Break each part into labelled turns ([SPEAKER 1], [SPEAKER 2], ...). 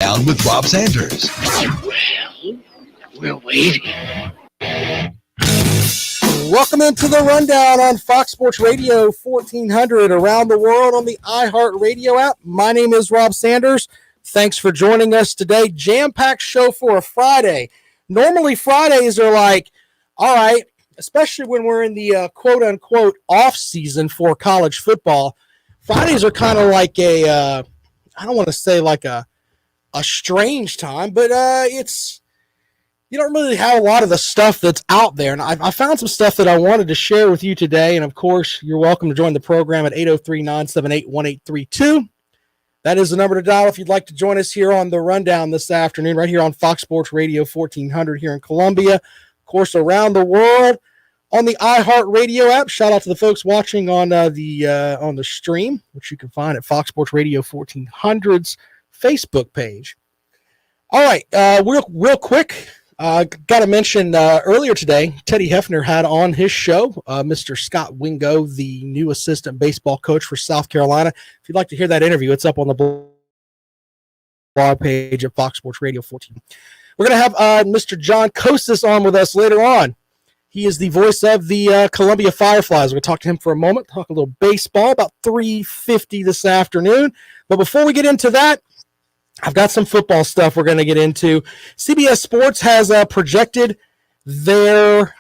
[SPEAKER 1] Down with Rob Sanders.
[SPEAKER 2] Well, we're waiting.
[SPEAKER 3] Welcome into the Rundown on Fox Sports Radio 1400 around the world on the iHeartRadio app. My name is Rob Sanders. Thanks for joining us today. Jam-packed show for a Friday. Normally Fridays are like, all right, especially when we're in the quote-unquote off-season for college football. Fridays are kind of like I don't want to say like a strange time, but you don't really have a lot of the stuff that's out there. And I found some stuff that I wanted to share with you today. And of course, you're welcome to join the program at 803-978-1832. That is the number to dial if you'd like to join us here on the Rundown this afternoon, right here on Fox Sports Radio 1400 here in Columbia. Of course, around the world on the iHeartRadio app. Shout out to the folks watching on the stream, which you can find at Fox Sports Radio 1400's Facebook page. All right, real quick, got to mention earlier today, Teddy Hefner had on his show Mr. Scott Wingo, the new assistant baseball coach for South Carolina. If you'd like to hear that interview, it's up on the blog page at Fox Sports Radio 14. We're going to have Mr. John Kostis on with us later on. He is the voice of the Columbia Fireflies. We're going to talk to him for a moment, talk a little baseball, about 3:50 this afternoon. But before we get into that, I've got some football stuff we're going to get into. CBS Sports has projected their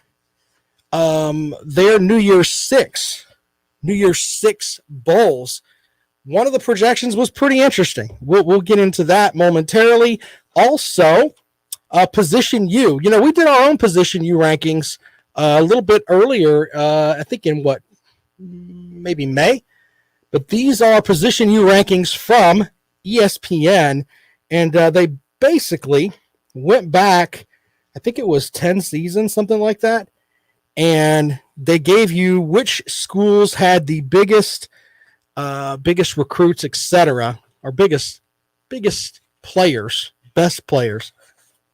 [SPEAKER 3] New Year's Six bowls. One of the projections was pretty interesting. We'll get into that momentarily. Also, Position U. You know, we did our own Position U rankings a little bit earlier, I think in maybe May. But these are Position U rankings from ESPN, and they basically went back, I think it was 10 seasons, something like that, and they gave you which schools had the biggest recruits, etc., or biggest players, best players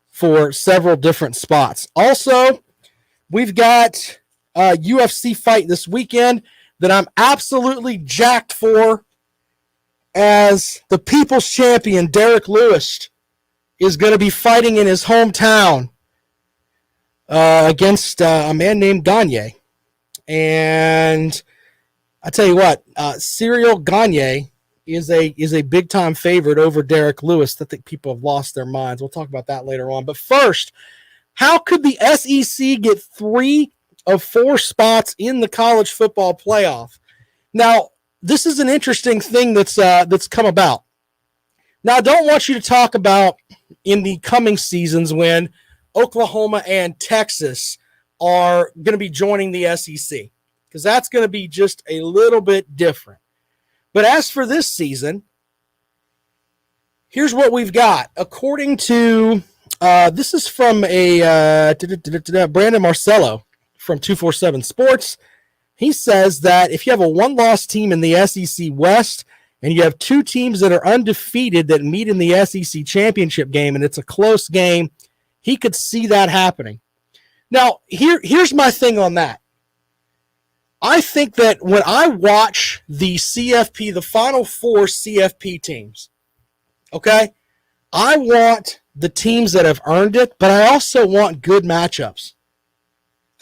[SPEAKER 3] for several different spots. Also, we've got a UFC fight this weekend that I'm absolutely jacked for, as the people's champion, Derek Lewis, is going to be fighting in his hometown against a man named Gagne. And I tell you what, Cyril Gagne is a big-time favorite over Derek Lewis. I think people have lost their minds. We'll talk about that later on. But first, how could the SEC get 3 of 4 spots in the college football playoff? Now, this is an interesting thing that's come about. Now, I don't want you to talk about in the coming seasons when Oklahoma and Texas are going to be joining the SEC, because that's going to be just a little bit different. But as for this season, here's what we've got. According to, this is from Brandon Marcello from 247 Sports. He says that if you have a one-loss team in the SEC West and you have 2 teams that are undefeated that meet in the SEC championship game and it's a close game, he could see that happening. Now, here's my thing on that. I think that when I watch the CFP, the Final Four CFP teams, okay, I want the teams that have earned it, but I also want good matchups.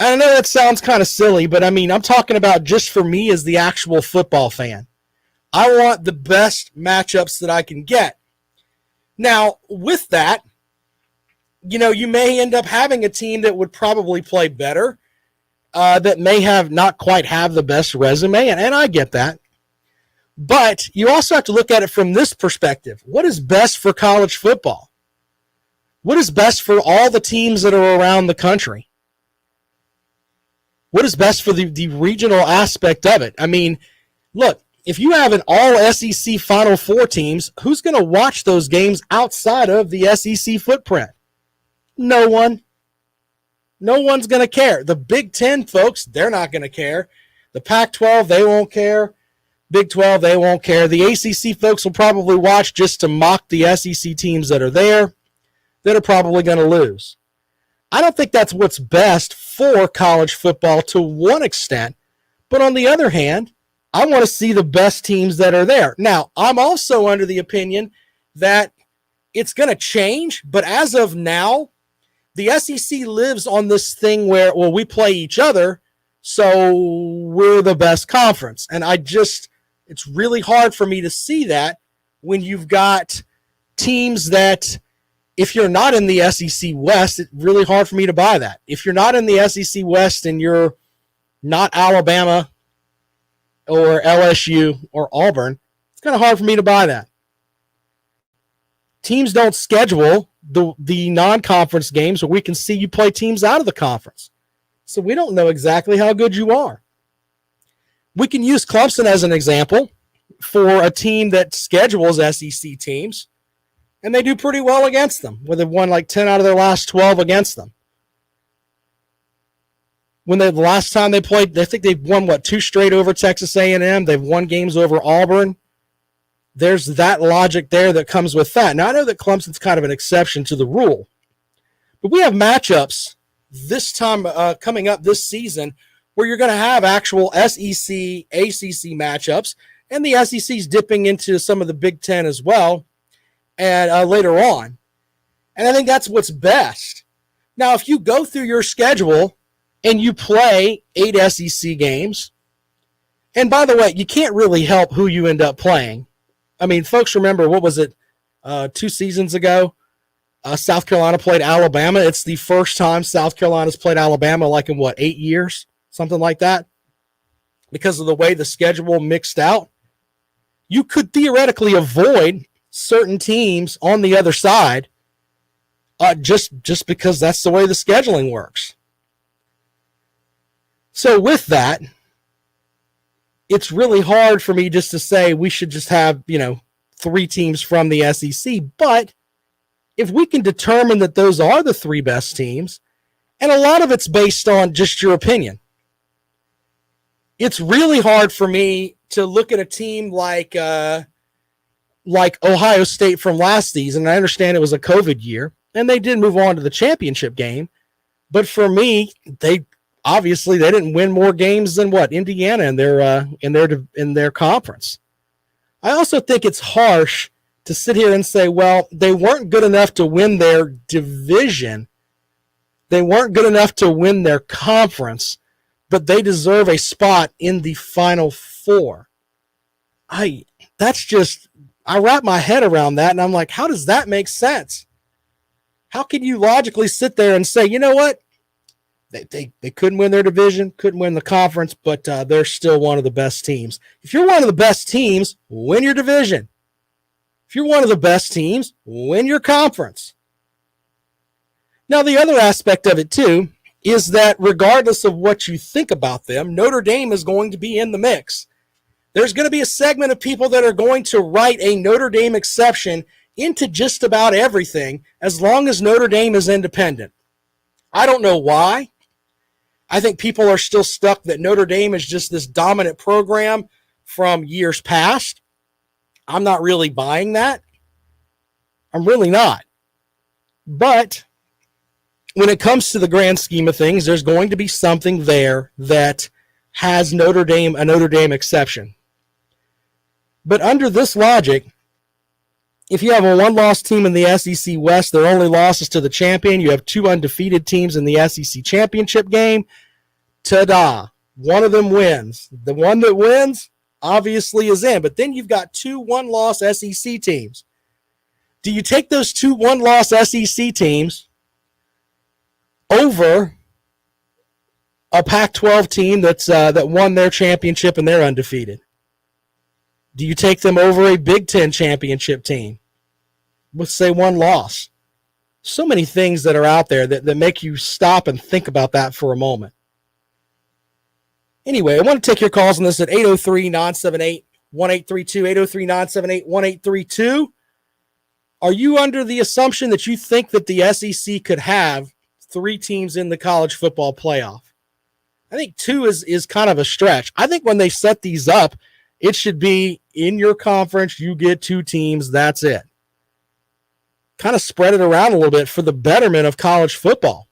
[SPEAKER 3] I know that sounds kind of silly, but I mean, I'm talking about just for me as the actual football fan. I want the best matchups that I can get. Now, with that, you know, you may end up having a team that would probably play better, that may have not quite have the best resume, and I get that. But you also have to look at it from this perspective. What is best for college football? What is best for all the teams that are around the country? What is best for the regional aspect of it? I mean, look, if you have an all-SEC Final Four teams, who's going to watch those games outside of the SEC footprint? No one. No one's going to care. The Big Ten folks, they're not going to care. The Pac-12, they won't care. Big 12, they won't care. The ACC folks will probably watch just to mock the SEC teams that are there, that are probably going to lose. I don't think that's what's best for college football to one extent, but on the other hand, I want to see the best teams that are there. Now, I'm also under the opinion that it's going to change, but as of now, the SEC lives on this thing where, well, we play each other, so we're the best conference. And it's really hard for me to see that when you've got teams that, if you're not in the SEC West, it's really hard for me to buy that. If you're not in the SEC West and you're not Alabama or LSU or Auburn, it's kind of hard for me to buy that. Teams don't schedule the non-conference games where we can see you play teams out of the conference. So we don't know exactly how good you are. We can use Clemson as an example for a team that schedules SEC teams, and they do pretty well against them, where they've won like 10 out of their last 12 against them. The last time they played, I think they've won, 2 straight over Texas A&M. They've won games over Auburn. There's that logic there that comes with that. Now, I know that Clemson's kind of an exception to the rule, but we have matchups this time coming up this season where you're going to have actual SEC, ACC matchups, and the SEC's dipping into some of the Big Ten as well and later on. And I think that's what's best. Now, if you go through your schedule and you play 8 SEC games, and by the way, you can't really help who you end up playing. I mean, folks remember, what was it, 2 seasons ago? South Carolina played Alabama. It's the first time South Carolina's played Alabama like in, 8 years? Something like that. Because of the way the schedule mixed out. You could theoretically avoid certain teams on the other side just because that's the way the scheduling works. So with that, it's really hard for me just to say we should just have, 3 teams from the SEC. But if we can determine that those are the 3 best teams, and a lot of it's based on just your opinion, it's really hard for me to look at a team like Ohio State from last season. I understand it was a COVID year, and they did move on to the championship game. But for me, they didn't win more games than Indiana in their conference. I also think it's harsh to sit here and say, well, they weren't good enough to win their division. They weren't good enough to win their conference, but they deserve a spot in the Final Four. I wrap my head around that, and I'm like, how does that make sense? How can you logically sit there and say, you know what? They couldn't win their division, couldn't win the conference, but they're still one of the best teams. If you're one of the best teams, win your division. If you're one of the best teams, win your conference. Now, the other aspect of it, too, is that regardless of what you think about them, Notre Dame is going to be in the mix. There's going to be a segment of people that are going to write a Notre Dame exception into just about everything as long as Notre Dame is independent. I don't know why. I think people are still stuck that Notre Dame is just this dominant program from years past. I'm not really buying that. I'm really not. But when it comes to the grand scheme of things, there's going to be something there that has a Notre Dame exception. But under this logic, if you have a 1-loss team in the SEC West, their only loss is to the champion. You have 2 undefeated teams in the SEC championship game. Ta-da. One of them wins. The one that wins obviously is in. But then you've got 2 1-loss SEC teams. Do you take those 2 1-loss SEC teams over a Pac-12 team that won their championship and they're undefeated? Do you take them over a Big Ten championship team with, say, 1 loss? So many things that are out there that make you stop and think about that for a moment. Anyway, I want to take your calls on this at 803-978-1832, 803-978-1832. Are you under the assumption that you think that the SEC could have 3 teams in the college football playoff? I think 2 is kind of a stretch. I think when they set these up, it should be in your conference, you get 2 teams, that's it. Kind of spread it around a little bit for the betterment of college football.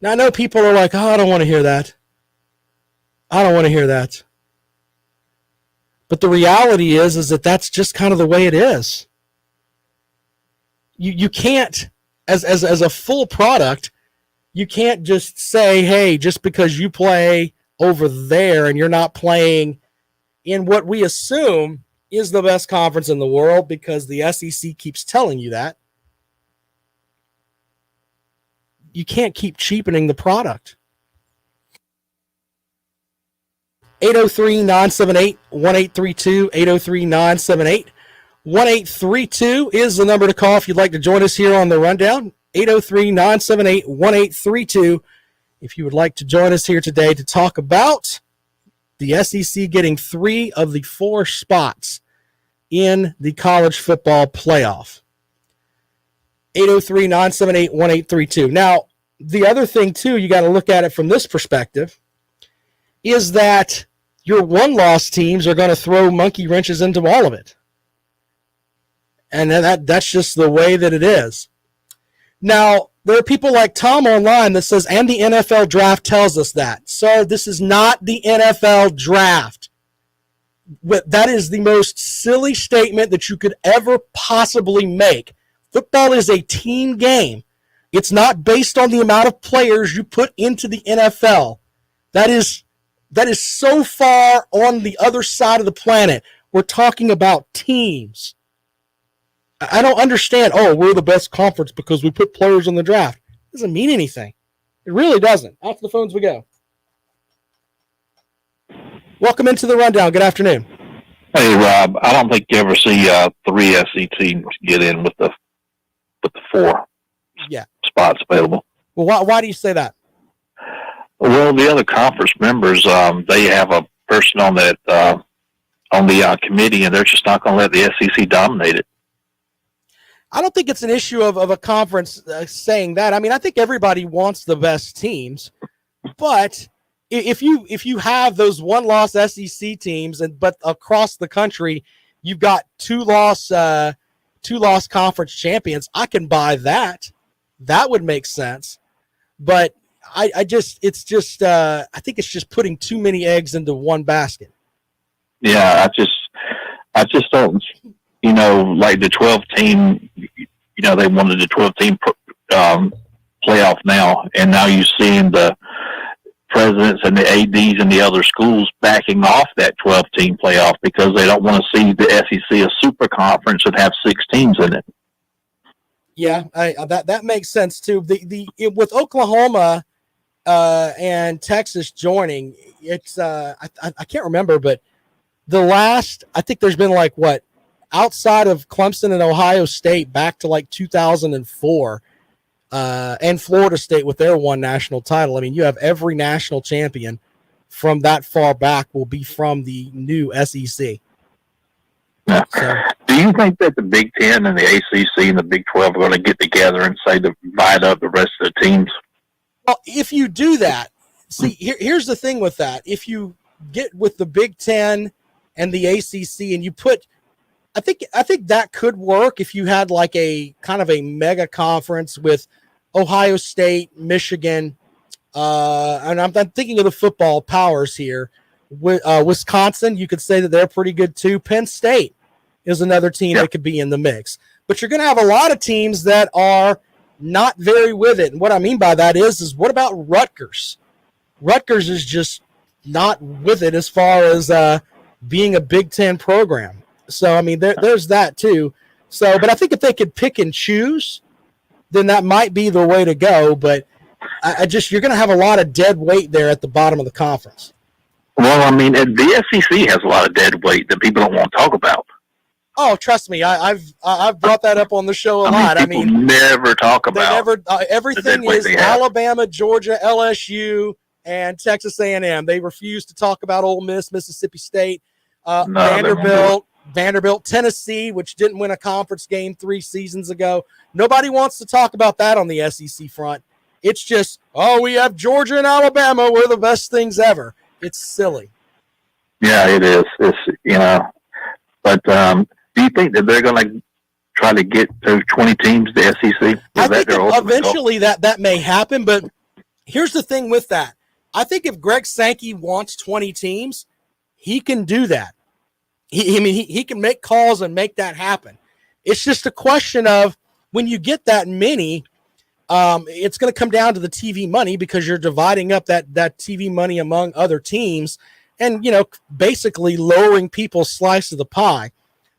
[SPEAKER 3] Now, I know people are like, I don't want to hear that. I don't want to hear that. But the reality is that that's just kind of the way it is. you can't, as a full product, you can't just say, hey, just because you play over there and you're not playing in what we assume is the best conference in the world because the SEC keeps telling you that, you can't keep cheapening the product. 803-978-1832, 803-978-1832 is the number to call if you'd like to join us here on the Rundown. 803-978-1832 if you would like to join us here today to talk about the SEC getting 3 of the 4 spots in the college football playoff. 803-978-1832. Now, the other thing, too, you got to look at it from this perspective, is that your one-loss teams are going to throw monkey wrenches into all of it. And that's just the way that it is. Now, there are people like Tom online that says, and the NFL draft tells us that. So this is not the NFL draft. That is the most silly statement that you could ever possibly make. Football is a team game. It's not based on the amount of players you put into the NFL. That is so far on the other side of the planet. We're talking about teams. I don't understand, we're the best conference because we put players in the draft. It doesn't mean anything. It really doesn't. Off the phones we go. Welcome into the Rundown. Good afternoon.
[SPEAKER 1] Hey, Rob. I don't think you ever see 3 SEC teams get in with the 4 spots available.
[SPEAKER 3] Well, why do you say that?
[SPEAKER 1] Well, the other conference members, they have a person on that on the committee, and they're just not going to let the SEC dominate it.
[SPEAKER 3] I don't think it's an issue of a conference saying that. I mean, I think everybody wants the best teams, but if you have those one-loss SEC teams, but across the country you've got two-loss conference champions, I can buy that. That would make sense, but I think it's just putting too many eggs into one basket.
[SPEAKER 1] Yeah, I just don't. Like the 12 team, they wanted the 12 team playoff now, and now you're seeing the presidents and the ADs and the other schools backing off that 12 team playoff because they don't want to see the SEC a super conference and have 6 teams in it.
[SPEAKER 3] Yeah, that makes sense too. With Oklahoma and Texas joining, it's I can't remember, but I think there's been outside of Clemson and Ohio State back to 2004, and Florida State with their one national title. I mean, you have every national champion from that far back will be from the new SEC.
[SPEAKER 1] Yeah. So, do you think that the Big Ten and the ACC and the Big 12 are going to get together and say divide up the rest of the teams?
[SPEAKER 3] Well, if you do that, see, here's the thing with that. If you get with the Big Ten and the ACC and you put, I think that could work if you had a kind of a mega conference with Ohio State, Michigan, and I'm thinking of the football powers here. Wisconsin, you could say that they're pretty good too. Penn State is another team that could be in the mix. But you're going to have a lot of teams that are not very with it. And what I mean by that is what about Rutgers? Rutgers is just not with it as far as being a Big Ten program. So, I mean, there's that too. So, but I think if they could pick and choose, then that might be the way to go. But you're going to have a lot of dead weight there at the bottom of the conference.
[SPEAKER 1] Well, I mean, the SEC has a lot of dead weight that people don't want to talk about.
[SPEAKER 3] Oh, trust me, I've brought that up on the show a lot.
[SPEAKER 1] People never talk about.
[SPEAKER 3] Everything is Alabama, Georgia, LSU, and Texas A&M. They refuse to talk about Ole Miss, Mississippi State, Vanderbilt, Tennessee, which didn't win a conference game 3 seasons ago. Nobody wants to talk about that on the SEC front. It's just, we have Georgia and Alabama. We're the best things ever. It's silly.
[SPEAKER 1] Yeah, it is. It's, but do you think that they're going to try to get to 20 teams, the SEC?
[SPEAKER 3] I think eventually that may happen, but here's the thing with that. I think if Greg Sankey wants 20 teams, he can do that. He can make calls and make that happen. It's just a question of when you get that many, it's going to come down to the TV money because you're dividing up that TV money among other teams and, basically lowering people's slice of the pie.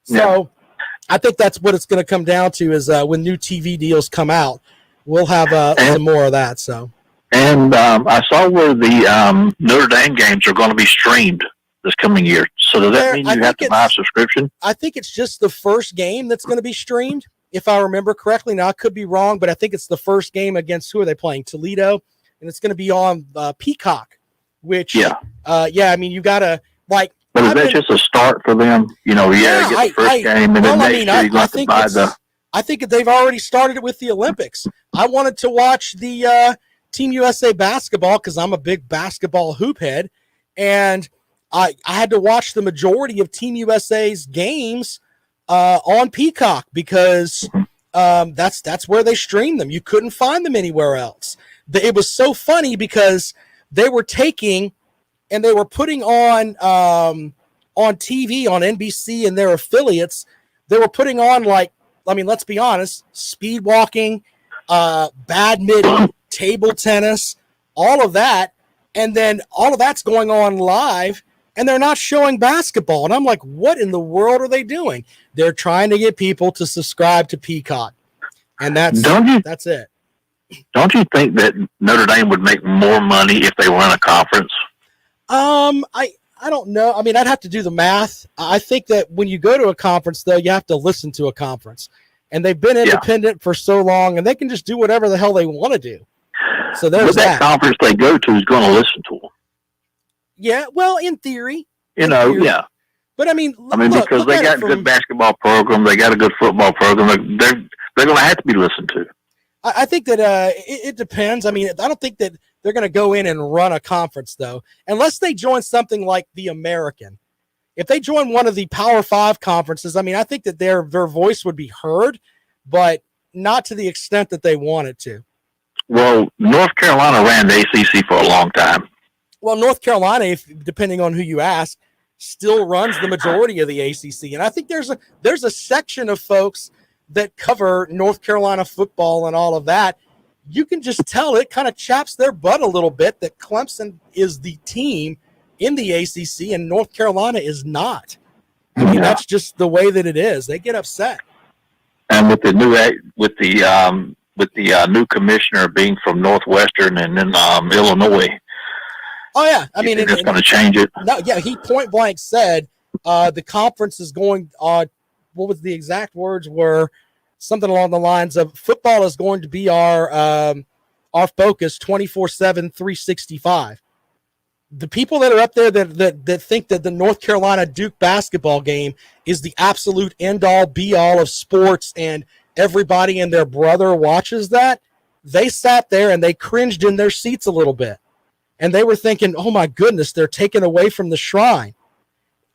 [SPEAKER 3] So I think that's what it's going to come down to is when new TV deals come out, we'll have some more of that. So.
[SPEAKER 1] And I saw where the Notre Dame games are going to be streamed this coming year. So does that mean you have to buy a subscription?
[SPEAKER 3] I think it's just the first game that's going to be streamed, if I remember correctly. Now, I could be wrong, but I think it's the first game against, who are they playing? Toledo. And it's going to be on Peacock, which, you got to, like.
[SPEAKER 1] But is that just a start for them? You get the first game, and then next year you got to buy the.
[SPEAKER 3] I think they've already started it with the Olympics. I wanted to watch the Team USA basketball because I'm a big basketball hoop head, and I had to watch the majority of Team USA's games on Peacock because that's where they streamed them. You couldn't find them anywhere else. It was so funny because they were taking and they were putting on TV on NBC and their affiliates. They were putting on, like, I mean, let's be honest, speed walking, badminton, table tennis, all of that. And then all of that's going on live, and they're not showing basketball. And I'm like, what in the world are they doing? They're trying to get people to subscribe to Peacock. And that's it.
[SPEAKER 1] Don't you think that Notre Dame would make more money if they were in a conference?
[SPEAKER 3] I don't know. I mean, I'd have to do the math. I think that when you go to a conference, though, you have to listen to a conference. And they've been independent for so long, and they can just do whatever the hell they want to do. So there's
[SPEAKER 1] that conference they go to is going to listen to them.
[SPEAKER 3] Yeah, well, in theory.
[SPEAKER 1] Yeah.
[SPEAKER 3] But I mean,
[SPEAKER 1] because they got a good basketball program, they got a good football program. They're going to have to be listened to.
[SPEAKER 3] I think that it depends. I mean, I don't think that they're going to go in and run a conference, though, unless they join something like the American. If they join one of the Power 5 conferences, I mean, I think that their voice would be heard, but not to the extent that they want it to.
[SPEAKER 1] Well, North Carolina ran the ACC for a long time.
[SPEAKER 3] Well, North Carolina, depending on who you ask, still runs the majority of the ACC. And I think there's a section of folks that cover North Carolina football and all of that. You can just tell it kind of chaps their butt a little bit that Clemson is the team in the ACC and North Carolina is not. I mean, that's just the way that it is. They get upset.
[SPEAKER 1] And with the new commissioner being from Northwestern and then Illinois.
[SPEAKER 3] Oh yeah, I mean,
[SPEAKER 1] it's going to change it.
[SPEAKER 3] No, yeah, he point blank said the conference is going. What was the exact words? Were something along the lines of football is going to be our focus 24/7, 365. The people that are up there that think that the North Carolina Duke basketball game is the absolute end all be all of sports and everybody and their brother watches that, they sat there and they cringed in their seats a little bit. And they were thinking, oh my goodness, they're taken away from the shrine.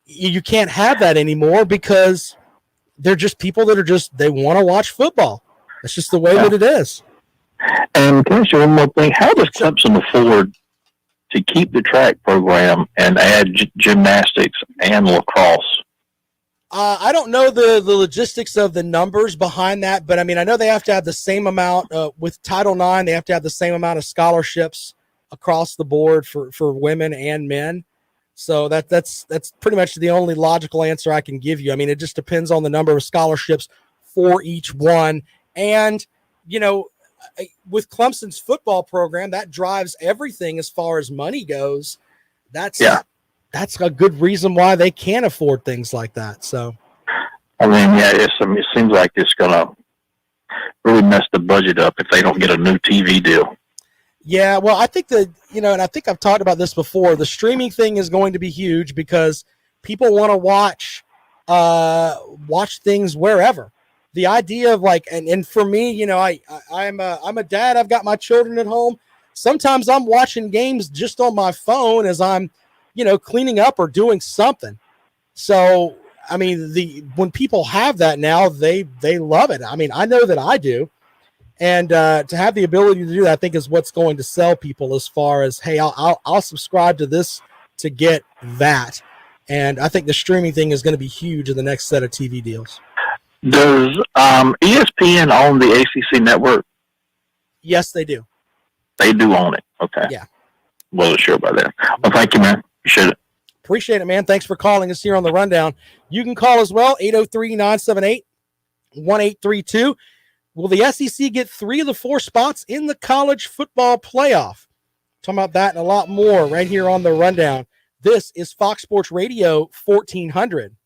[SPEAKER 3] You can't have that anymore because they're just people that they want to watch football. That's just the way that it is.
[SPEAKER 1] And can I ask you one more thing? How does Clemson afford to keep the track program and add gymnastics and lacrosse?
[SPEAKER 3] I don't know the logistics of the numbers behind that, but I mean, I know they have to have the same amount with Title IX. They have to have the same amount of scholarships across the board for women and men. So that's pretty much the only logical answer I can give you. I mean, it just depends on the number of scholarships for each one. And, with Clemson's football program, that drives everything as far as money goes. That's a good reason why they can afford things like that. So,
[SPEAKER 1] I mean, it seems like it's going to really mess the budget up if they don't get a new TV deal.
[SPEAKER 3] Yeah, well, I think that, and I think I've talked about this before, the streaming thing is going to be huge because people want to watch things wherever. The idea of and for me, I'm a dad. I've got my children at home. Sometimes I'm watching games just on my phone as I'm, cleaning up or doing something. So, I mean, when people have that now, they love it. I mean, I know that I do. And to have the ability to do that, I think is what's going to sell people as far as, hey, I'll subscribe to this to get that. And I think the streaming thing is going to be huge in the next set of TV deals.
[SPEAKER 1] Does ESPN own the ACC network?
[SPEAKER 3] Yes, they do.
[SPEAKER 1] They do own it. Okay.
[SPEAKER 3] Yeah.
[SPEAKER 1] Wasn't sure about that. Well, thank you, man. Appreciate it.
[SPEAKER 3] Appreciate it, man. Thanks for calling us here on the Rundown. You can call as well, 803-978-1832. Will the SEC get 3 of the 4 spots in the college football playoff? Talking about that and a lot more right here on the Rundown. This is Fox Sports Radio 1400.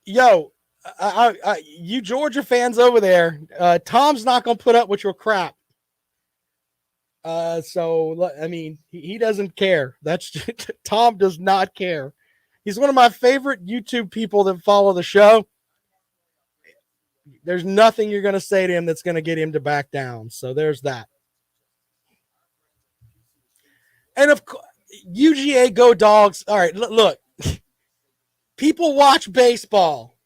[SPEAKER 3] Yo, you Georgia fans over there, Tom's not going to put up with your crap. So, I mean, he doesn't care. That's Tom does not care. He's one of my favorite YouTube people that follow the show. There's nothing you're going to say to him that's going to get him to back down. So there's that. And of course, UGA go Dogs. All right, look. People watch baseball.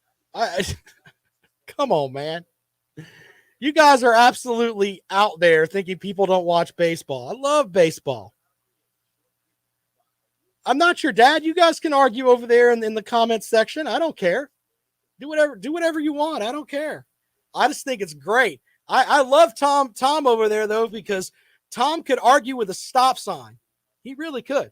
[SPEAKER 3] Come on, man. You guys are absolutely out there thinking people don't watch baseball. I love baseball. I'm not your dad. You guys can argue over there in the comments section. I don't care. Do whatever you want. I don't care. I just think it's great. I love Tom over there, though, because Tom could argue with a stop sign. He really could.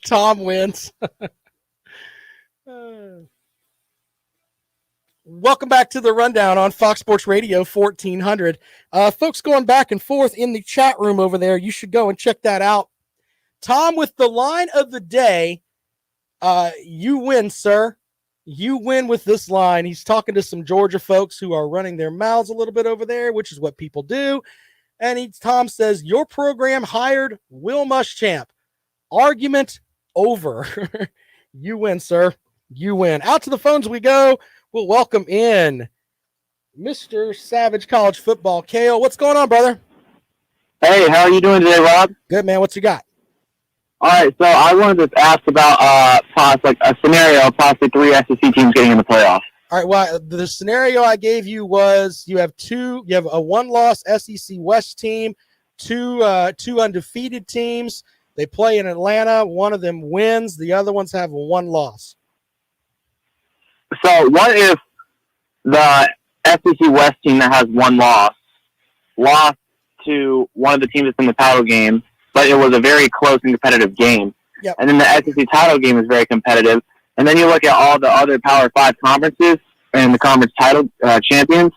[SPEAKER 3] Tom wins. Welcome back to the Rundown on Fox Sports Radio 1400. Folks going back and forth in the chat room over there. You should go and check that out. Tom, with the line of the day, you win, sir. You win with this line. He's talking to some Georgia folks who are running their mouths a little bit over there, which is what people do. And Tom says, your program hired Will Muschamp. Argument over. You win, sir. You win. Out to the phones we go. We'll welcome in Mr. Savage College Football. Kale, what's going on, brother?
[SPEAKER 4] Hey, how are you doing today, Rob?
[SPEAKER 3] Good, man. What you got?
[SPEAKER 4] All right, so I wanted to ask about a scenario, possibly 3 SEC teams getting in the playoffs.
[SPEAKER 3] All right, well, the scenario I gave you was you have a one-loss SEC West team, two undefeated teams. They play in Atlanta. One of them wins. The other ones have one loss.
[SPEAKER 4] So what if the SEC West team that has one loss lost to one of the teams that's in the title game, but it was a very close and competitive game?
[SPEAKER 3] Yep.
[SPEAKER 4] And then the SEC title game is very competitive. And then you look at all the other Power 5 conferences and the conference title champions,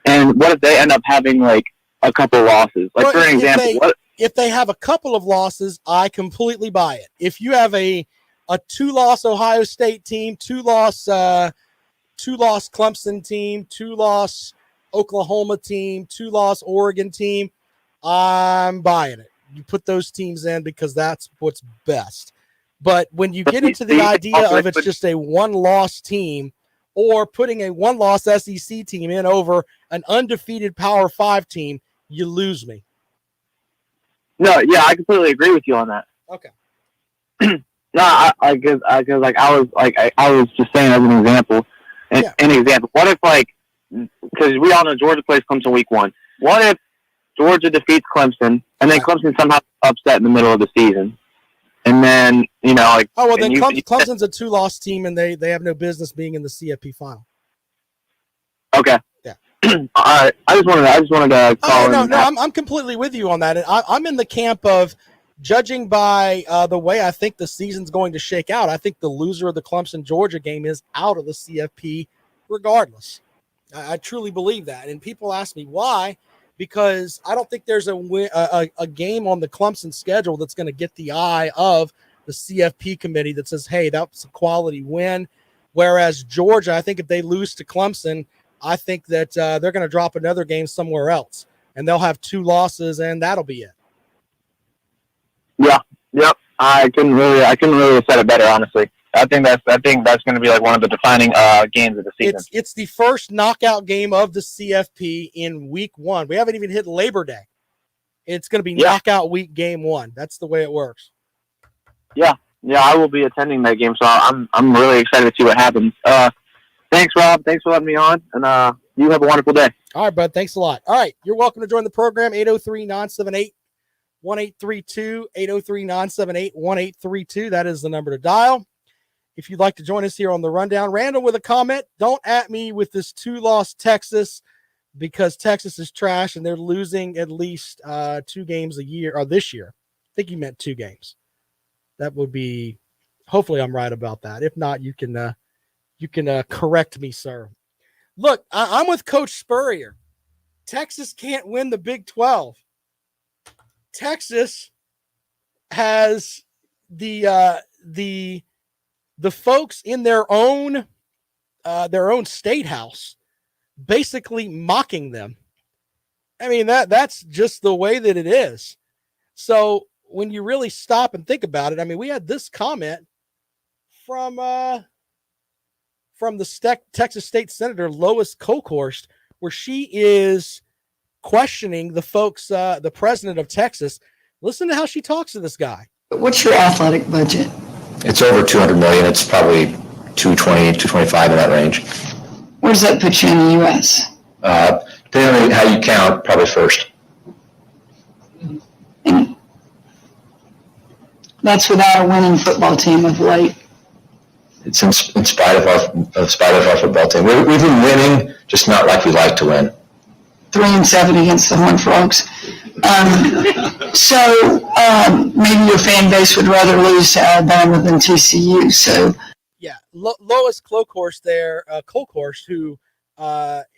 [SPEAKER 4] and what if they end up having, like, a couple losses? Like,
[SPEAKER 3] well,
[SPEAKER 4] for an example,
[SPEAKER 3] if they have a couple of losses, I completely buy it. If you have a 2-loss Ohio State team, 2-loss Clemson team, 2-loss Oklahoma team, 2-loss Oregon team, I'm buying it. You put those teams in because that's what's best. But when you get into the idea of it's just a one-loss team or putting a one-loss SEC team in over an undefeated Power 5 team, you lose me.
[SPEAKER 4] No, yeah, I completely agree with you on that.
[SPEAKER 3] Okay.
[SPEAKER 4] No, I was just saying as an example. An example. What if, like, because we all know Georgia plays Clemson week 1. What if Georgia defeats Clemson and then Clemson somehow upset in the middle of the season? And then, then
[SPEAKER 3] Clemson's a 2-loss team and they have no business being in the CFP final.
[SPEAKER 4] Okay.
[SPEAKER 3] Yeah.
[SPEAKER 4] All right. I just wanted to call.
[SPEAKER 3] I'm completely with you on that. I'm in the camp of judging by the way I think the season's going to shake out. I think the loser of the Clemson Georgia game is out of the CFP regardless. I truly believe that. And people ask me why, because I don't think there's a game on the Clemson schedule that's going to get the eye of the CFP committee that says, hey, that's a quality win. Whereas Georgia, I think if they lose to Clemson, I think that they're going to drop another game somewhere else, and they'll have 2 losses, and that'll be it.
[SPEAKER 4] Yeah, yep. I couldn't really have said it better, honestly. I think that's going to be like one of the defining games of the season.
[SPEAKER 3] It's the first knockout game of the CFP in week 1. We haven't even hit Labor Day. It's going to be knockout week game 1. That's the way it works.
[SPEAKER 4] Yeah, I will be attending that game, so I'm really excited to see what happens. Thanks, Rob. Thanks for letting me on, and you have a wonderful day.
[SPEAKER 3] All right, bud. Thanks a lot. All right, you're welcome to join the program. 803-978-1832, 803-978-1832. That is the number to dial. If you'd like to join us here on the rundown, Randall with a comment. Don't at me with this 2-loss Texas, because Texas is trash and they're losing at least 2 games a year, or this year. I think you meant 2 games. That would be, hopefully I'm right about that. If not, you can correct me, sir. Look, I'm with Coach Spurrier. Texas can't win the Big 12. Texas has the folks in their own state house basically mocking them. I mean, that's just the way that it is. So when you really stop and think about it, I mean, we had this comment from the Texas State Senator Lois Kolkhorst, where she is questioning the folks, the president of Texas. Listen to how she talks to this guy.
[SPEAKER 5] What's your athletic budget?
[SPEAKER 6] It's over $200 million. It's probably 220, 225 in that range.
[SPEAKER 5] Where does that put you in the U.S.?
[SPEAKER 6] Depending on how you count, probably first.
[SPEAKER 5] And that's without a winning football team of late.
[SPEAKER 6] It's in spite of our football team. We've been winning, just not like we like to win.
[SPEAKER 5] 3-7 against the Horned Frogs. So maybe your fan base would rather lose to Alabama than TCU. So
[SPEAKER 3] yeah, Lois Kolkhorst there, Kolkhorst, who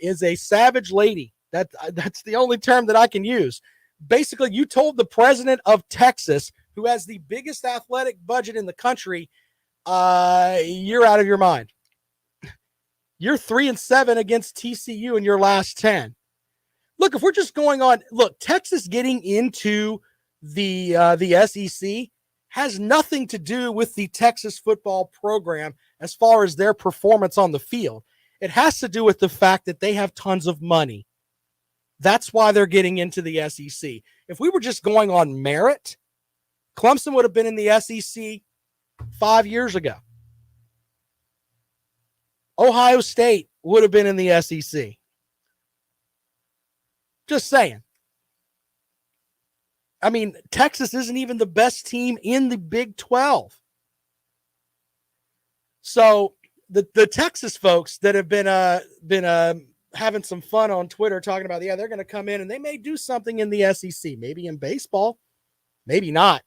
[SPEAKER 3] is a savage lady. That's the only term that I can use. Basically, you told the president of Texas, who has the biggest athletic budget in the country, you're out of your mind. You're 3-7 against TCU in your last 10. Look, if we're just going on, look, Texas getting into the SEC has nothing to do with the Texas football program as far as their performance on the field. It has to do with the fact that they have tons of money. That's why they're getting into the SEC. If we were just going on merit, Clemson would have been in the SEC 5 years ago. Ohio State would have been in the SEC. Just saying. I mean, Texas isn't even the best team in the Big 12. So the Texas folks that have been having some fun on Twitter talking about, they're going to come in and they may do something in the SEC, maybe in baseball, maybe not.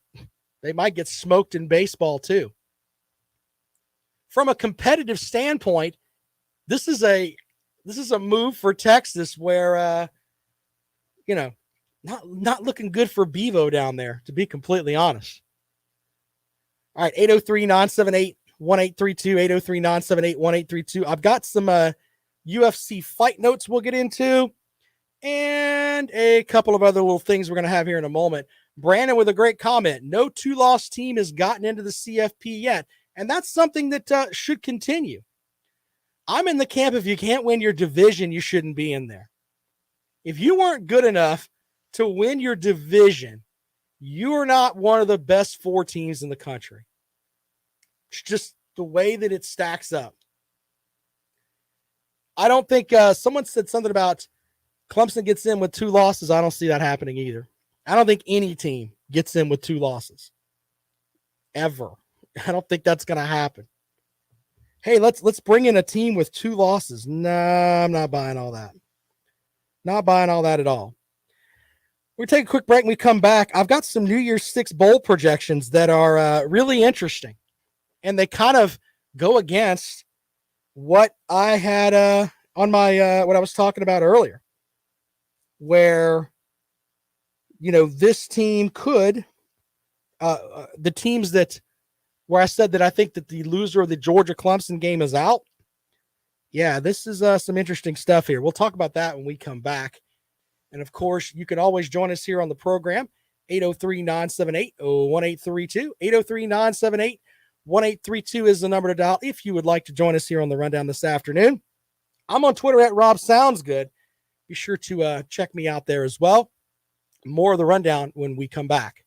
[SPEAKER 3] They might get smoked in baseball too. From a competitive standpoint, this is a move for Texas where not looking good for Bevo down there, to be completely honest. All right, 803-978-1832, 803-978-1832. I've got some UFC fight notes we'll get into, and a couple of other little things we're going to have here in a moment. Brandon with a great comment. No 2-loss team has gotten into the CFP yet, and that's something that should continue. I'm in the camp, if you can't win your division, you shouldn't be in there. If you weren't good enough to win your division, you are not one of the best 4 teams in the country. It's just the way that it stacks up. I don't think someone said something about Clemson gets in with 2 losses. I don't see that happening either. I don't think any team gets in with 2 losses. Ever. I don't think that's going to happen. Hey, let's bring in a team with 2 losses. Nah, I'm not buying all that. Not buying all that at all. We'll take a quick break and we come back. I've got some New Year's 6 bowl projections that are really interesting. And they kind of go against what I had on my what I was talking about earlier, where this team could the teams that where I said that I think that the loser of the Georgia Clemson game is out. Yeah, this is some interesting stuff here. We'll talk about that when we come back. And of course, you can always join us here on the program. 803-978-1832. 803-978-1832 is the number to dial if you would like to join us here on the Rundown this afternoon. I'm on Twitter at Rob Sounds Good. Be sure to check me out there as well. More of the Rundown when we come back.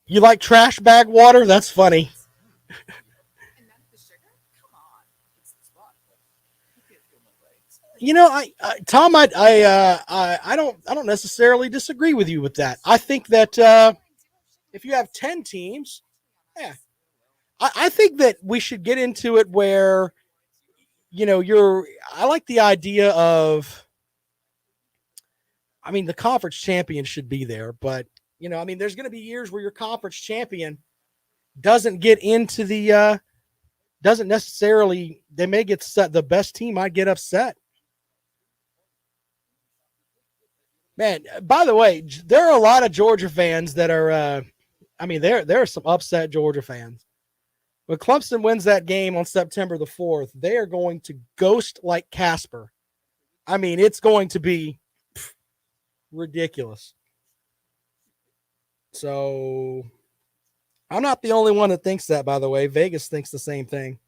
[SPEAKER 3] You like trash bag water? That's funny. Tom, I don't necessarily disagree with you with that. I think that if you have 10 teams, yeah, I think that we should get into it where, I like the idea of, the conference champion should be there, but there's going to be years where your conference champion doesn't get into the, doesn't necessarily, they may get set. The best team might get upset. Man, by the way, there are a lot of Georgia fans that are, there are some upset Georgia fans. When Clemson wins that game on September the 4th, they are going to ghost like Casper. It's going to be ridiculous. So I'm not the only one that thinks that, by the way. Vegas thinks the same thing.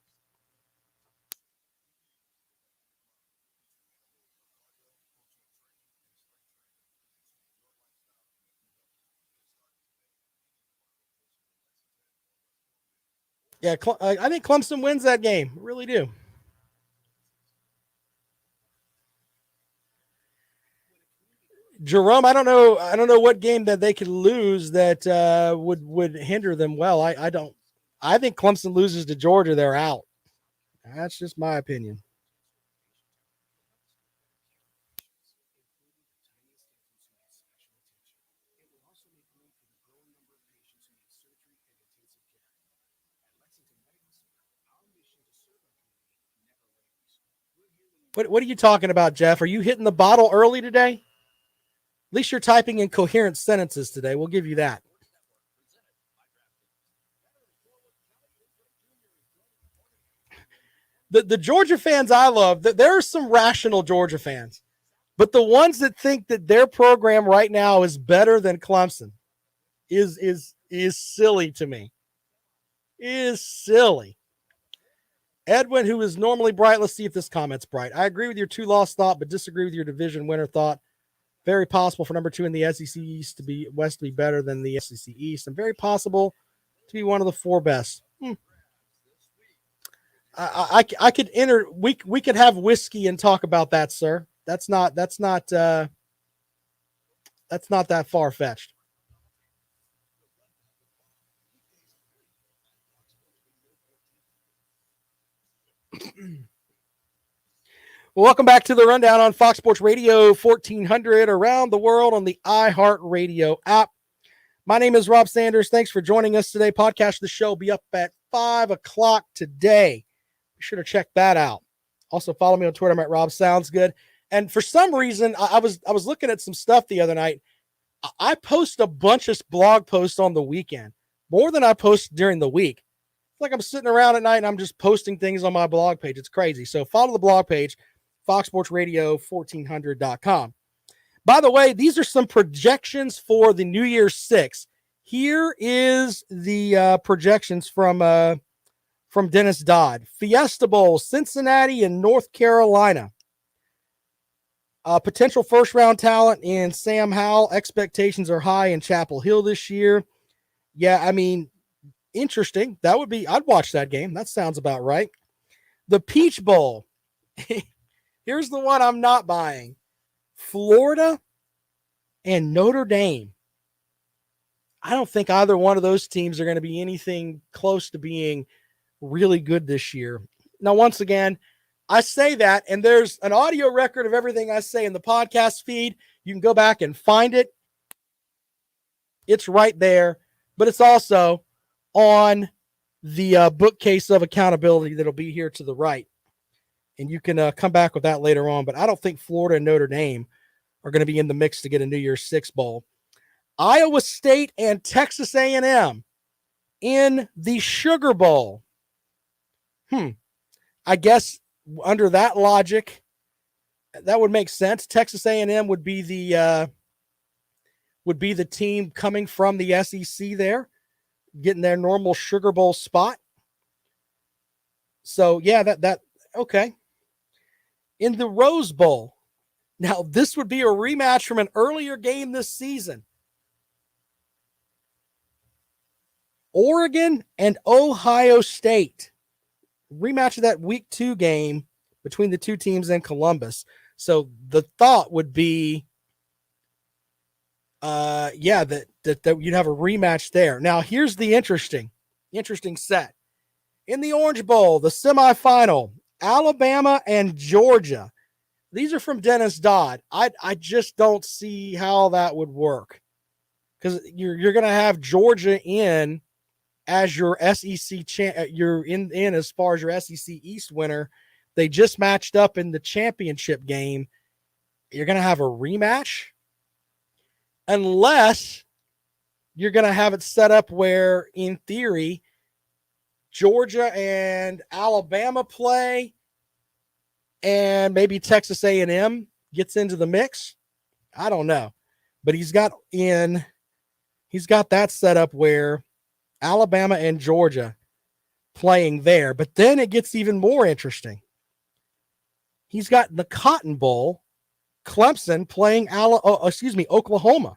[SPEAKER 3] Yeah, I think Clemson wins that game. I really do. Jerome, I don't know what game that they could lose that would hinder them. Well, I don't. I think Clemson loses to Georgia, they're out. That's just my opinion. What are you talking about, Jeff? Are you hitting the bottle early today? At least you're typing in coherent sentences today. We'll give you that. The Georgia fans I love, there are some rational Georgia fans, but the ones that think that their program right now is better than Clemson is silly to me. Is silly. Edwin, who is normally bright, let's see if this comment's bright. I agree with your 2-loss thought, but disagree with your division winner thought. Very possible for number 2 in the SEC East to be West to be better than the SEC East, and very possible to be one of the 4 best. I could enter. We could have whiskey and talk about that, sir. That's not that far fetched. Well, welcome back to the Rundown on Fox Sports Radio 1400 around the world on the iHeartRadio app. My name is Rob Sanders. Thanks for joining us today. Podcast of the show will be up at 5 o'clock today. Be sure to check that out. Also, follow me on Twitter. I'm at Rob Sounds Good. And for some reason, I was looking at some stuff the other night. I post a bunch of blog posts on the weekend, more than I post during the week. It's like I'm sitting around at night and I'm just posting things on my blog page. It's crazy. So follow the blog page, foxsportsradio1400.com. By the way, these are some projections for the New Year's Six. Here is the projections from Dennis Dodd. Fiesta Bowl, Cincinnati and North Carolina. Potential first-round talent in Sam Howell. Expectations are high in Chapel Hill this year. Yeah, interesting. I'd watch that game. That sounds about right. The Peach Bowl. Here's the one I'm not buying. Florida and Notre Dame. I don't think either one of those teams are going to be anything close to being really good this year. Now, once again, I say that, and there's an audio record of everything I say in the podcast feed. You can go back and find it. It's right there, but it's also on the bookcase of accountability that'll be here to the right. And you can come back with that later on. But I don't think Florida and Notre Dame are going to be in the mix to get a New Year's Six bowl. Iowa State and Texas A&M in the Sugar Bowl. I guess under that logic, that would make sense. Texas A&M would be the team coming from the SEC there, getting their normal Sugar Bowl spot. So yeah, that okay. In the Rose Bowl, now this would be a rematch from an earlier game this season. Oregon and Ohio State. Rematch of that week 2 game between the two teams in Columbus. So the thought would be, that you'd have a rematch there. Now, here's the interesting set. In the Orange Bowl, the semifinal, Alabama and Georgia. These are from Dennis Dodd. I just don't see how that would work, because you're going to have Georgia in as your SEC you're in as far as your SEC East winner. They just matched up in the championship game. You're going to have a rematch, unless you're going to have it set up where, in theory, Georgia and Alabama play, and maybe Texas A&M gets into the mix. I don't know, but he's got that set up where Alabama and Georgia playing there. But then it gets even more interesting. He's got the Cotton Bowl, Clemson playing Oklahoma.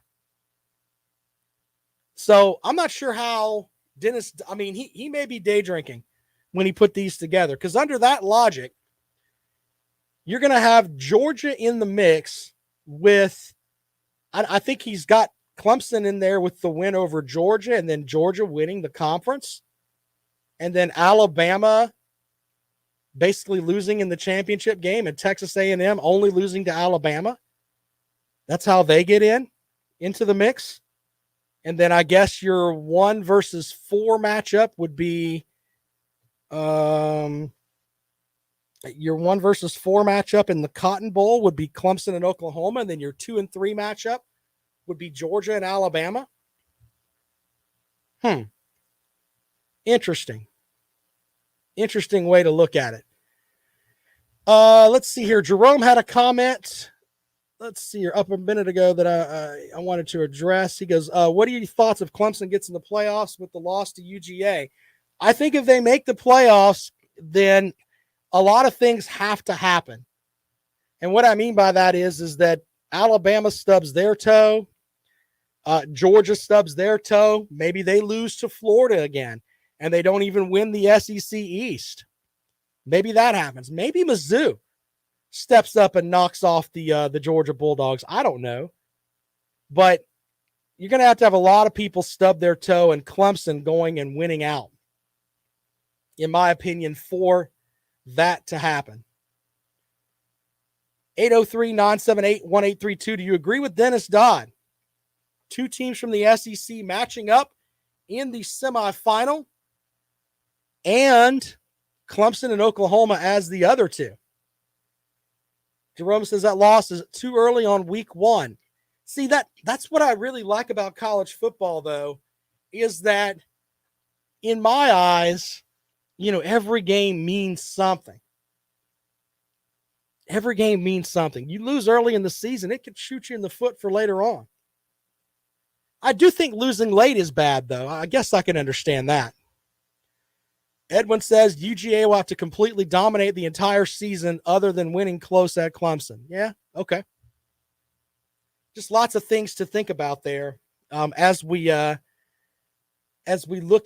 [SPEAKER 3] So I'm not sure how Dennis, he may be day drinking when he put these together, because under that logic, you're going to have Georgia in the mix with, I think he's got Clemson in there with the win over Georgia, and then Georgia winning the conference, and then Alabama basically losing in the championship game, and Texas A&M only losing to Alabama. That's how they get into the mix. And then I guess your 1 versus 4 matchup would be your 1 versus 4 matchup in the Cotton Bowl would be Clemson and Oklahoma, and then your 2 and 3 matchup would be Georgia and Alabama. Interesting way to look at it. Let's see here. Jerome had a comment. Let's see here, up a minute ago that I wanted to address. He goes, what are your thoughts if Clemson gets in the playoffs with the loss to UGA? I think if they make the playoffs, then a lot of things have to happen. And what I mean by that is that Alabama stubs their toe. Georgia stubs their toe. Maybe they lose to Florida again, and they don't even win the SEC East. Maybe that happens. Maybe Mizzou steps up and knocks off the Georgia Bulldogs. I don't know. But you're going to have a lot of people stub their toe, and Clemson going and winning out, in my opinion, for that to happen. 803-978-1832. Do you agree with Dennis Dodd? 2 teams from the SEC matching up in the semifinal, and Clemson and Oklahoma as the other 2. Jerome says that loss is too early on week 1. See, that's what I really like about college football, though, is that in my eyes, every game means something. Every game means something. You lose early in the season, it could shoot you in the foot for later on. I do think losing late is bad, though. I guess I can understand that. Edwin says UGA will have to completely dominate the entire season other than winning close at Clemson. Yeah, okay. Just lots of things to think about there as we look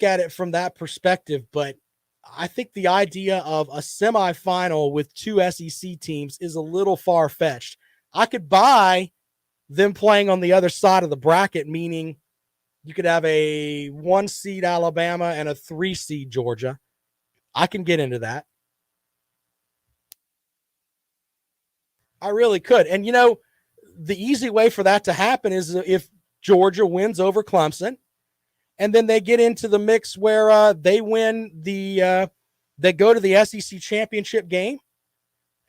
[SPEAKER 3] at it from that perspective. But I think the idea of a semifinal with 2 SEC teams is a little far-fetched. I could buy them playing on the other side of the bracket, meaning you could have a 1 seed Alabama and a 3 seed Georgia. I can get into that. I really could. And, the easy way for that to happen is if Georgia wins over Clemson, and then they get into the mix where they win they go to the SEC championship game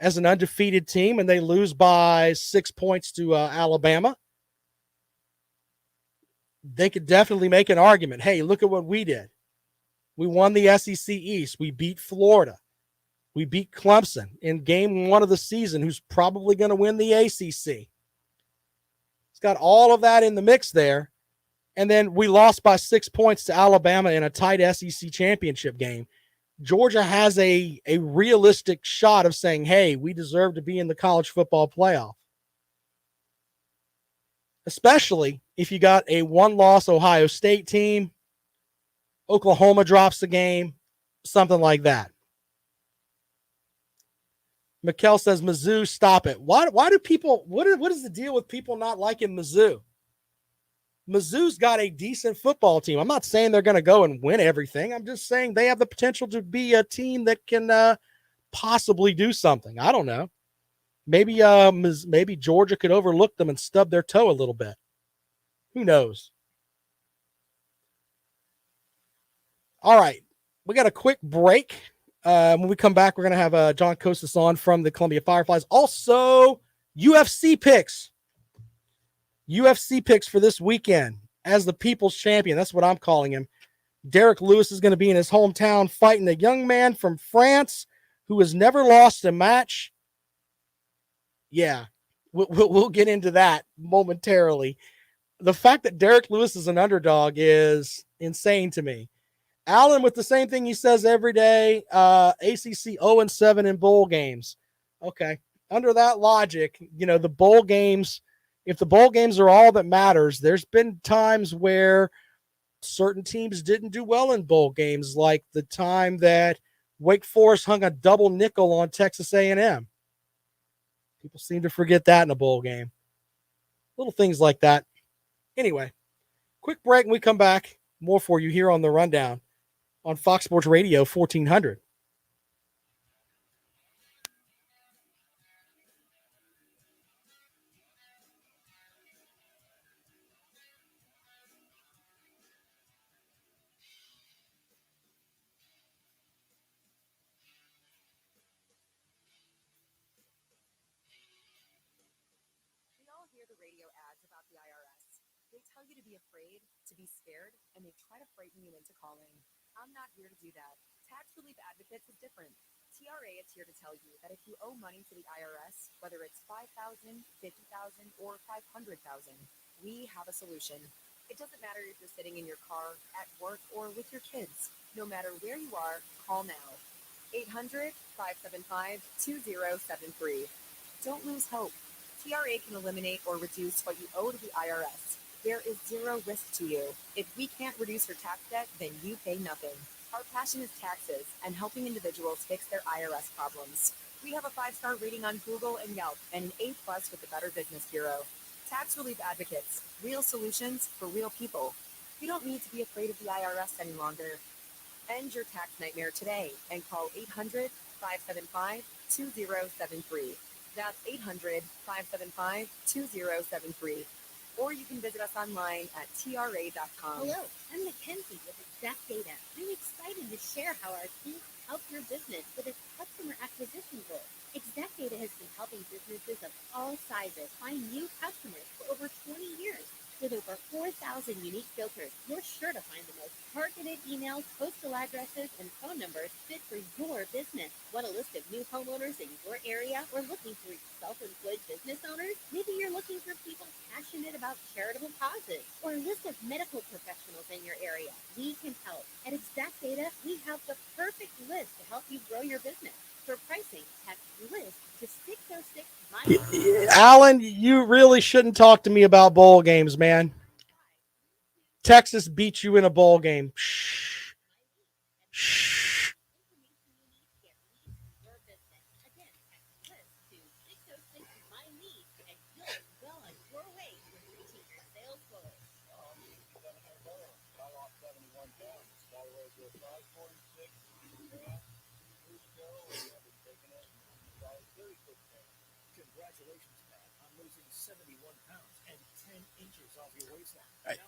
[SPEAKER 3] as an undefeated team, and they lose by 6 points to Alabama. They could definitely make an argument. Hey, look at what we did. We won the SEC East. We beat Florida. We beat Clemson in game 1 of the season, who's probably going to win the ACC. It's got all of that in the mix there. And then we lost by 6 points to Alabama in a tight SEC championship game. Georgia has a realistic shot of saying, hey, we deserve to be in the college football playoff. Especially if you got a 1-loss Ohio State team, Oklahoma drops the game, something like that. Mikkel says, Mizzou, stop it. Why do people, what is the deal with people not liking Mizzou? Mizzou's got a decent football team. I'm not saying they're going to go and win everything. I'm just saying they have the potential to be a team that can possibly do something. I don't know. Maybe Georgia could overlook them and stub their toe a little bit. Who knows? All right. We got a quick break. When we come back, we're going to have John Costas on from the Columbia Fireflies. Also, UFC picks. UFC picks for this weekend as the people's champion. That's what I'm calling him. Derek Lewis is going to be in his hometown fighting a young man from France who has never lost a match. Yeah, we'll get into that momentarily. The fact that Derek Lewis is an underdog is insane to me. Allen with the same thing he says every day, ACC 0-7 in bowl games. Okay, under that logic, the bowl games, if the bowl games are all that matters, there's been times where certain teams didn't do well in bowl games, like the time that Wake Forest hung a double nickel on Texas A&M. People seem to forget that in a bowl game. Little things like that. Anyway, quick break and we come back. More for you here on The Rundown on Fox Sports Radio 1400.
[SPEAKER 7] We all hear the radio ads about the IRS. They tell you to be afraid, to be scared, and they try to frighten you into calling. I'm not here to do that. Tax Relief Advocates is different. TRA is here to tell you that if you owe money to the IRS, whether it's $5,000, $50,000, or $500,000, we have a solution. It doesn't matter if you're sitting in your car, at work, or with your kids. No matter where you are, call now. 800-575-2073. Don't lose hope. TRA can eliminate or reduce what you owe to the IRS. There is zero risk to you. If we can't reduce your tax debt, then you pay nothing. Our passion is taxes and helping individuals fix their IRS problems. We have a 5-star rating on Google and Yelp and an A+ with the Better Business Bureau. Tax Relief Advocates, real solutions for real people. You don't need to be afraid of the IRS any longer. End your tax nightmare today and call 800-575-2073. That's 800-575-2073. Or you can visit us online at tra.com.
[SPEAKER 8] Hello, I'm Mackenzie with Exact Data. I'm excited to share how our team helps your business with its customer acquisition goal. Exact Data has been helping businesses of all sizes find new customers for over 20 years. With over 4,000 unique filters, you're sure to find the most targeted emails, postal addresses, and phone numbers fit for your business. Want a list of new homeowners in your area or looking for self-employed business owners? Maybe you're looking for people passionate about charitable causes or a list of medical professionals in your area. We can help. At Exact Data, we have the perfect list to help you grow your business. For pricing, text list to 606
[SPEAKER 3] Alan, you really shouldn't talk to me about bowl games, man. Texas beat you in a bowl game. Shh. Shh.
[SPEAKER 8] Again, text list to 606 my lead and you'll be well on your way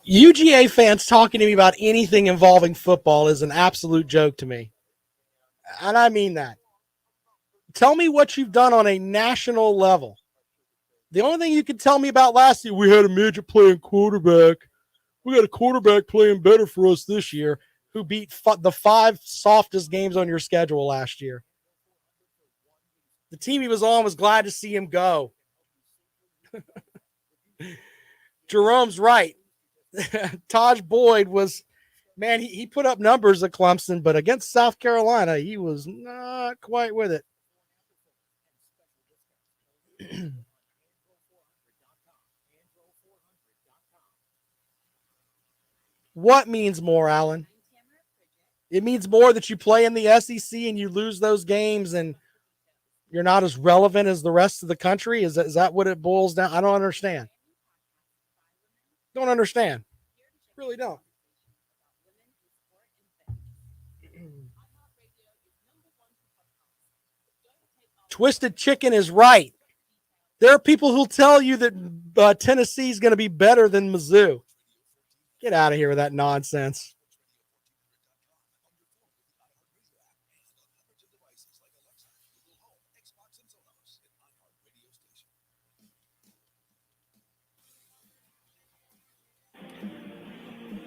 [SPEAKER 3] UGA fans talking to me about anything involving football is an absolute joke to me. And I mean that. Tell me what you've done on a national level. The only thing you could tell me about last year, we had a midget playing quarterback. We got a quarterback playing better for us this year who beat the 5 softest games on your schedule last year. The team he was on was glad to see him go. Jerome's right. Taj Boyd was, man, he put up numbers at Clemson, but against South Carolina, he was not quite with it. What means more, Alan? It means more that you play in the SEC and you lose those games and you're not as relevant as the rest of the country? Is that what it boils down? I don't understand. Don't understand. Really don't. Twisted Chicken is right. There are people who'll tell you that Tennessee is going to be better than Mizzou. Get out of here with that nonsense.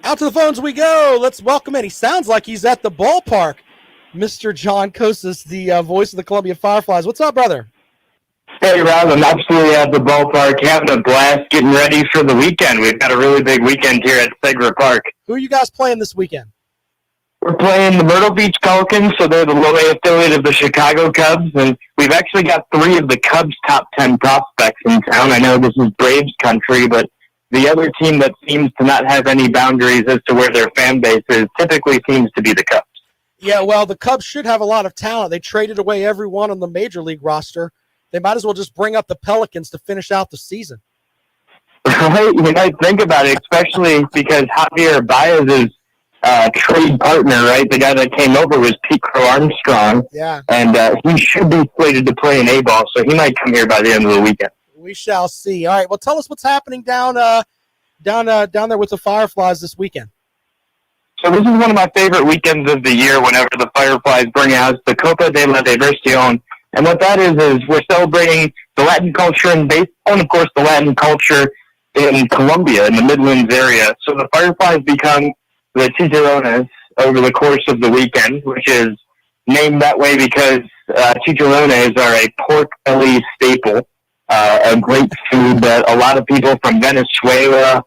[SPEAKER 3] Out to the phones we go. Let's welcome in. He sounds like he's at the ballpark. Mr. John Kosas, the voice of the Columbia Fireflies. What's up, brother?
[SPEAKER 4] Hey, Rob, I'm absolutely at the ballpark, having a blast, getting ready for the weekend. We've got a really big weekend here at Segra Park.
[SPEAKER 3] Who are you guys playing this weekend?
[SPEAKER 4] We're playing the Myrtle Beach Pelicans, so they're the low-A affiliate of the Chicago Cubs, and we've actually got 3 of the Cubs' top 10 prospects in town. I know this is Braves country, but the other team that seems to not have any boundaries as to where their fan base is typically seems to be the Cubs.
[SPEAKER 3] Yeah, well, the Cubs should have a lot of talent. They traded away everyone on the major league roster. They might as well just bring up the Pelicans to finish out the season.
[SPEAKER 4] Right? You might think about it, especially because Javier Baez's trade partner, right, the guy that came over was Pete Crow Armstrong.
[SPEAKER 3] Yeah.
[SPEAKER 4] And he should be slated to play in A-ball, so he might come here by the end of the weekend.
[SPEAKER 3] We shall see. All right, well, tell us what's happening down there with the Fireflies this weekend.
[SPEAKER 4] So this is one of my favorite weekends of the year whenever the Fireflies bring out the Copa de la Diversión. And what that is we're celebrating the Latin culture in baseball and, of course, the Latin culture in Colombia, in the Midlands area. So the Fireflies become the chicharrones over the course of the weekend, which is named that way because chicharrones are a pork belly staple, a great food that a lot of people from Venezuela,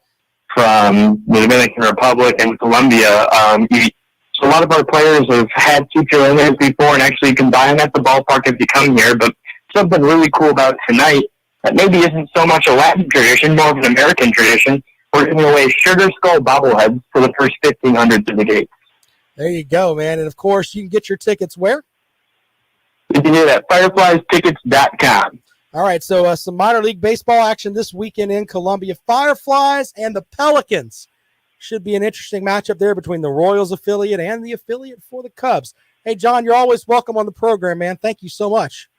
[SPEAKER 4] from the Dominican Republic, and Colombia eat. So a lot of our players have had chicharrones before, and actually you can buy them at the ballpark if you come here. But something really cool about tonight that maybe isn't so much a Latin tradition, more of an American tradition. We're giving away Sugar Skull bobbleheads for the first 1,500 to the gate.
[SPEAKER 3] There you go, man. And, of course, you can get your tickets where?
[SPEAKER 4] You can do that at firefliestickets.com.
[SPEAKER 3] All right, so some minor league baseball action this weekend in Columbia. Fireflies and the Pelicans. Should be an interesting matchup there between the Royals affiliate and the affiliate for the Cubs. Hey, John, you're always welcome on the program, man. Thank you so much.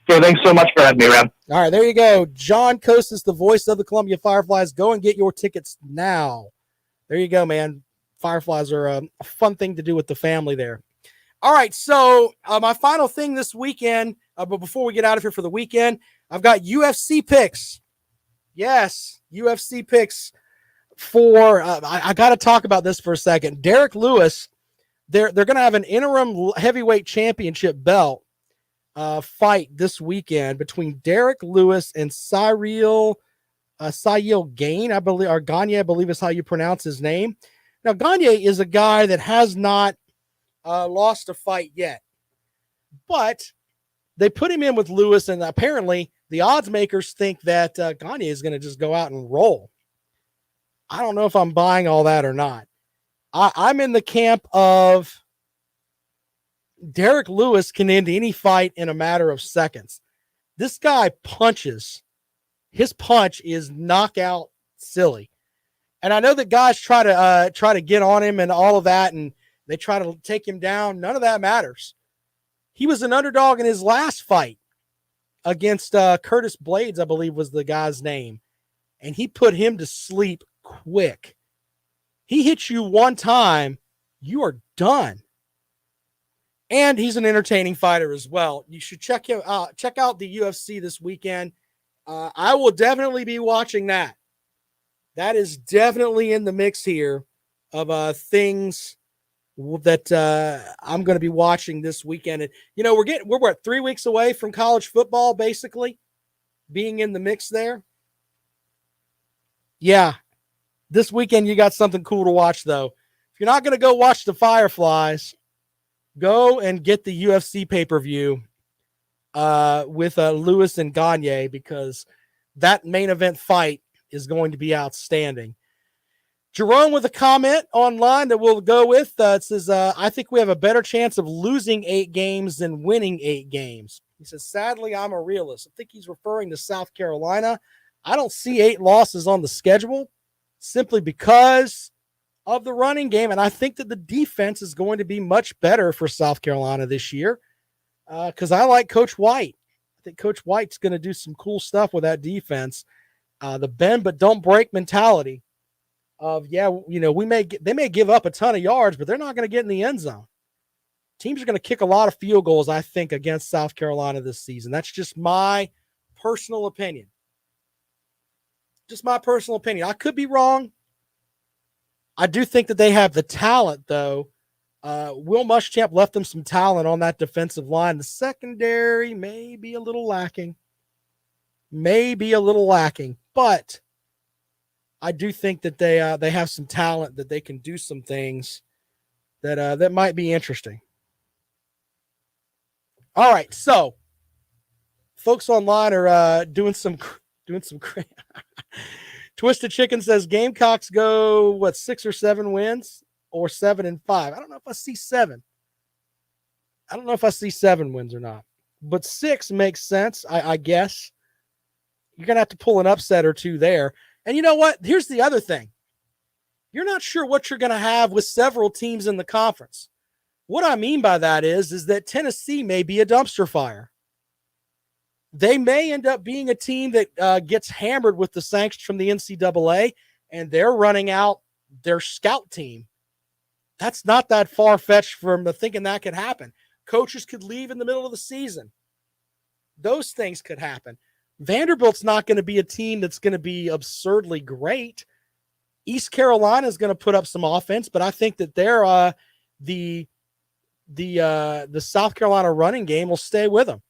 [SPEAKER 4] So thanks so much for having me, Rob.
[SPEAKER 3] All right, there you go. John Kosas, the voice of the Columbia Fireflies. Go and get your tickets now. There you go, man. Fireflies are a fun thing to do with the family there. All right, so my final thing this weekend, but before we get out of here for the weekend, I've got UFC picks. Yes, UFC picks for I got to talk about this for a second. Derek Lewis, they're going to have an interim heavyweight championship belt fight this weekend between Derek Lewis and Cyril Gagne, I believe, or Gagne, I believe is how you pronounce his name. Now, Gagne is a guy that has not lost a fight yet, but they put him in with Lewis, and apparently the odds makers think that Gagne is going to just go out and roll. I don't know if I'm buying all that or not. I'm in the camp of Derek Lewis can end any fight in a matter of seconds. This guy punches. His punch is knockout silly. And I know that guys try to get on him and all of that, and They try to take him down. None of that matters. He was an underdog in his last fight against Curtis Blades, I believe was the guy's name. And he put him to sleep quick. He hits you one time, you are done. And he's an entertaining fighter as well. You should check him out. Check out the UFC this weekend. I will definitely be watching that. That is definitely in the mix here of things that I'm going to be watching this weekend. And we're what, 3 weeks away from college football, basically being in the mix there. Yeah, this weekend you got something cool to watch though. If you're not going to go watch the Fireflies, go and get the UFC pay-per-view with Lewis and Gagne, because that main event fight is going to be outstanding. Jerome with a comment online that we'll go with. It says, I think we have a better chance of losing 8 games than winning 8 games. He says, sadly, I'm a realist. I think he's referring to South Carolina. I don't see 8 losses on the schedule simply because of the running game. And I think that the defense is going to be much better for South Carolina this year because I like Coach White. I think Coach White's going to do some cool stuff with that defense. The bend but don't break mentality of, they may give up a ton of yards, but they're not going to get in the end zone. Teams are going to kick a lot of field goals, I think, against South Carolina this season. That's just my personal opinion. Just my personal opinion. I could be wrong. I do think that they have the talent, though. Will Muschamp left them some talent on that defensive line. The secondary may be a little lacking. But I do think that they have some talent, that they can do some things that might be interesting. All right, so folks online are doing some Twisted Chicken says Gamecocks go 6 or 7 wins or 7 and 5. I don't know if I see 7. I don't know if I see 7 wins or not, but 6 makes sense. I guess you're gonna have to pull an upset or 2 there. And you know what? Here's the other thing. You're not sure what you're going to have with several teams in the conference. What I mean by that is that Tennessee may be a dumpster fire. They may end up being a team that gets hammered with the sanctions from the NCAA, and they're running out their scout team. That's not that far-fetched from thinking that could happen. Coaches could leave in the middle of the season. Those things could happen. Vanderbilt's not going to be a team that's going to be absurdly great. East Carolina is going to put up some offense, but I think that they're the South Carolina running game will stay with them.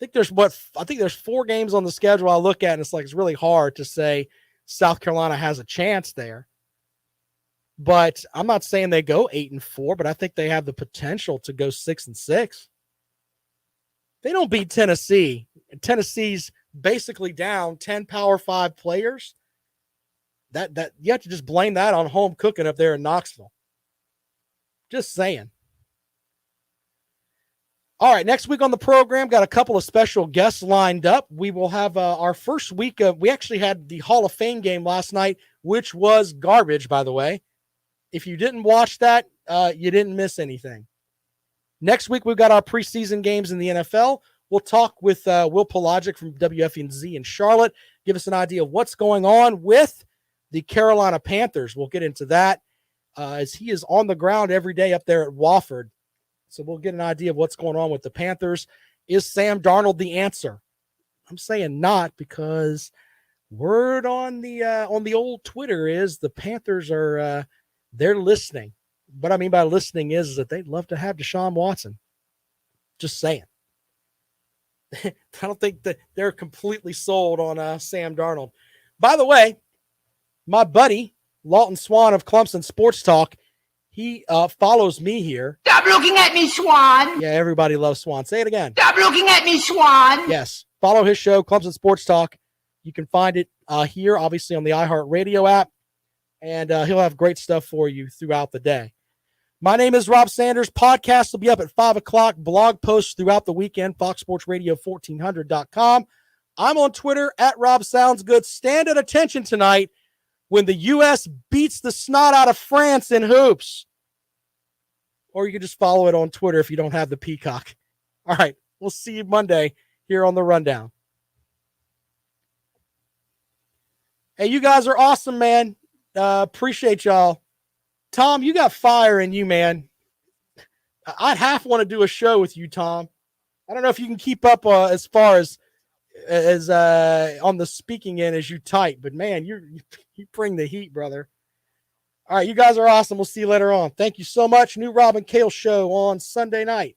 [SPEAKER 3] I think there's 4 games on the schedule I look at, and it's really hard to say South Carolina has a chance there. But I'm not saying they go 8-4, but I think they have the potential to go 6-6. They don't beat Tennessee. Tennessee's basically down 10 Power 5 players. That you have to just blame that on home cooking up there in Knoxville. Just saying. All right, next week on the program, got a couple of special guests lined up. We will have our first week of, we actually had the Hall of Fame game last night, which was garbage, by the way. If you didn't watch that, you didn't miss anything. Next week, we've got our preseason games in the NFL. We'll talk with Will Pelagic from WFNZ in Charlotte, give us an idea of what's going on with the Carolina Panthers. We'll get into that as he is on the ground every day up there at Wofford. So we'll get an idea of what's going on with the Panthers. Is Sam Darnold the answer? I'm saying not, because word on the old Twitter is the Panthers are they're listening. What I mean by listening is that they'd love to have Deshaun Watson. Just saying. I don't think that they're completely sold on Sam Darnold. By the way, my buddy, Lawton Swan of Clemson Sports Talk, he follows me here.
[SPEAKER 5] Stop looking at me, Swan.
[SPEAKER 3] Yeah, everybody loves Swan. Say it again.
[SPEAKER 5] Stop looking at me, Swan.
[SPEAKER 3] Yes. Follow his show, Clemson Sports Talk. You can find it here, obviously, on the iHeartRadio app. And he'll have great stuff for you throughout the day. My name is Rob Sanders. Podcast will be up at 5 o'clock. Blog posts throughout the weekend, foxsportsradio1400.com. I'm on Twitter at Rob Sounds Good. Stand at attention tonight. when the U.S. beats the snot out of France in hoops. Or you can just follow it on Twitter if you don't have the Peacock. All right. We'll see you Monday here on the Rundown. Hey, you guys are awesome, man. Appreciate y'all. Tom, you got fire in you, man. I'd half want to do a show with you, Tom. I don't know if you can keep up as far as on the speaking end as you type, but man, you bring the heat, brother. All right, you guys are awesome. We'll see you later on. Thank you so much. New Rob and Kale show on Sunday night.